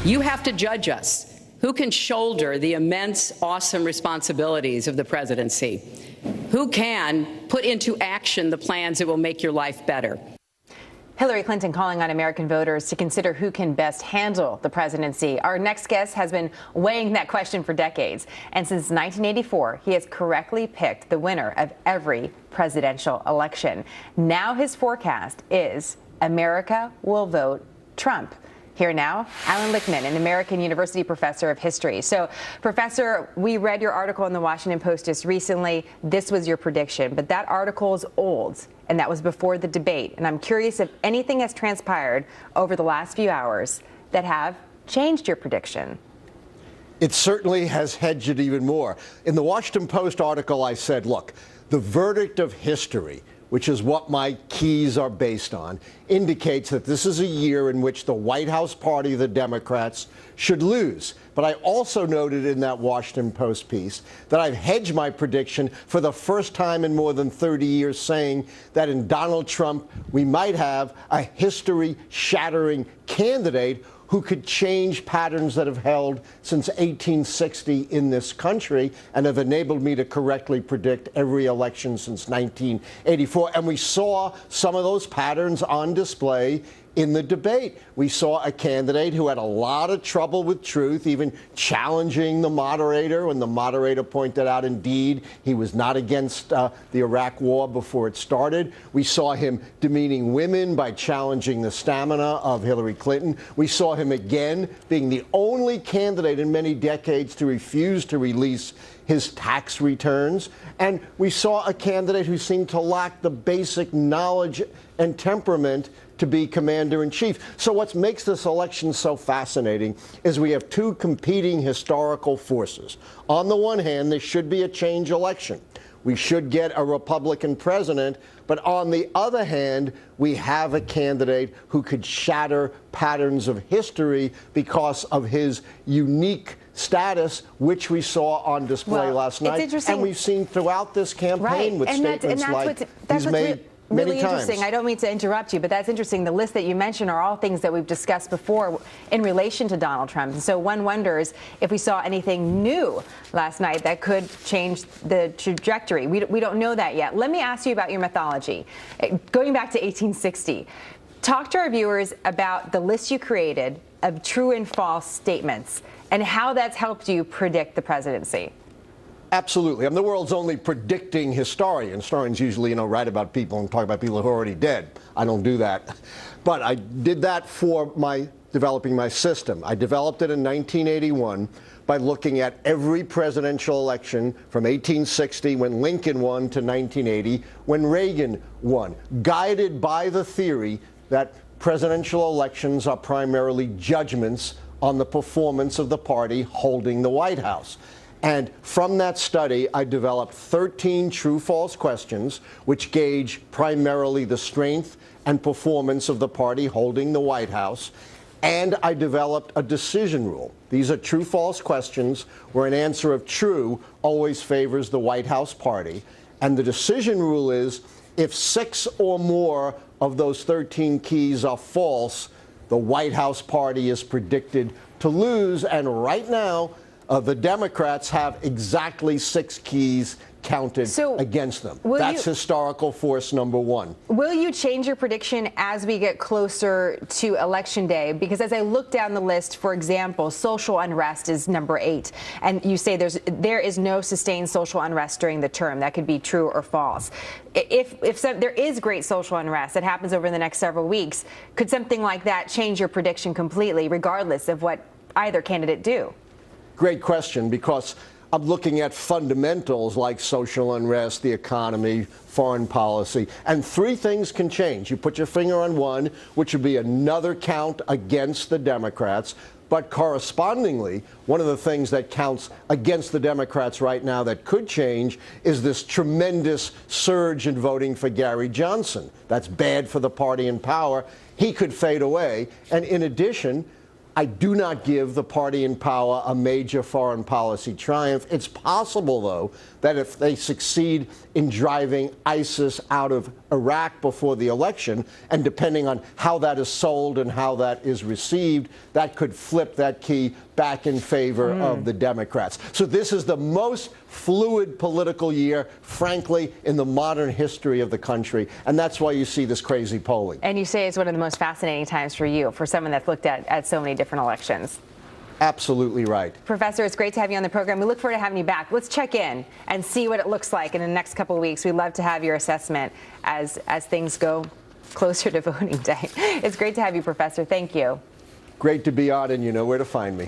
You have to judge us. Who can shoulder the immense, awesome responsibilities of the presidency? Who can put into action the plans that will make your life better? Hillary Clinton calling on American voters to consider who can best handle the presidency. Our next guest has been weighing that question for decades. And since 1984, he has correctly picked the winner of every presidential election. Now his forecast is America will vote Trump. Here now, Alan Lichtman, an American University professor of history. So, Professor, we read your article in the Washington Post just recently. This was your prediction, but that article is old, and that was before the debate. And I'm curious if anything has transpired over the last few hours that have changed your prediction. It certainly has hedged it even more. In the Washington Post article, I said, look, the verdict of history, which is what my keys are based on, indicates that this is a year in which the White House party, the Democrats, should lose. But I also noted in that Washington Post piece that I've hedged my prediction for the first time in more than 30 years, saying that in Donald Trump, we might have a history-shattering candidate who could change patterns that have held since 1860 in this country and have enabled me to correctly predict every election since 1984. And we saw some of those patterns on display in the debate. We saw a candidate who had a lot of trouble with truth, even challenging the moderator when the moderator pointed out, indeed, he was not against the Iraq war before it started. We saw him demeaning women by challenging the stamina of Hillary Clinton. We saw him again being the only candidate in many decades to refuse to release his tax returns. And we saw a candidate who seemed to lack the basic knowledge and temperament to be commander-in-chief. So what makes this election so fascinating is we have two competing historical forces. On the one hand, there should be a change election. We should get a Republican president. But on the other hand, we have a candidate who could shatter patterns of history because of his unique status, which we saw on display last night. And we've seen throughout this campaign with statements like he's made really interesting. I don't mean to interrupt you, but that's interesting. The list that you mentioned are all things that we've discussed before in relation to Donald Trump. And so one wonders if we saw anything new last night that could change the trajectory. We don't know that yet. Let me ask you about your methodology. Going back to 1860, talk to our viewers about the list you created of true and false statements and how that's helped you predict the presidency. Absolutely. I'm the world's only predicting historian. Historians usually, write about people and talk about people who are already dead. I don't do that. But I did that for developing my system. I developed it in 1981 by looking at every presidential election from 1860 when Lincoln won to 1980 when Reagan won, guided by the theory that presidential elections are primarily judgments on the performance of the party holding the White House. And from that study, I developed 13 true-false questions, which gauge primarily the strength and performance of the party holding the White House. And I developed a decision rule. These are true-false questions where an answer of true always favors the White House party. And the decision rule is if 6 or more of those 13 keys are false, the White House party is predicted to lose. And right now, the Democrats have exactly 6 keys counted against them. That's historical force number one. Will you change your prediction as we get closer to Election Day? Because as I look down the list, for example, social unrest is number 8. And you say there is no sustained social unrest during the term. That could be true or false. If there is great social unrest that happens over the next several weeks, could something like that change your prediction completely, regardless of what either candidate do? Great question, because I'm looking at fundamentals like social unrest, the economy, foreign policy, and 3 things can change. You put your finger on one, which would be another count against the Democrats, but correspondingly, one of the things that counts against the Democrats right now that could change is this tremendous surge in voting for Gary Johnson. That's bad for the party in power. He could fade away. And in addition, I do not give the party in power a major foreign policy triumph. It's possible, though, that if they succeed in driving ISIS out of Iraq before the election, and depending on how that is sold and how that is received, that could flip that key back in favor of the Democrats. So this is the most fluid political year, frankly, in the modern history of the country. And that's why you see this crazy polling. And you say it's one of the most fascinating times for you, for someone that's looked at so many different elections. Absolutely right. Professor, it's great to have you on the program. We look forward to having you back. Let's check in and see what it looks like in the next couple of weeks. We'd love to have your assessment as things go closer to voting day. It's great to have you, Professor. Thank you. Great to be on, and you know where to find me.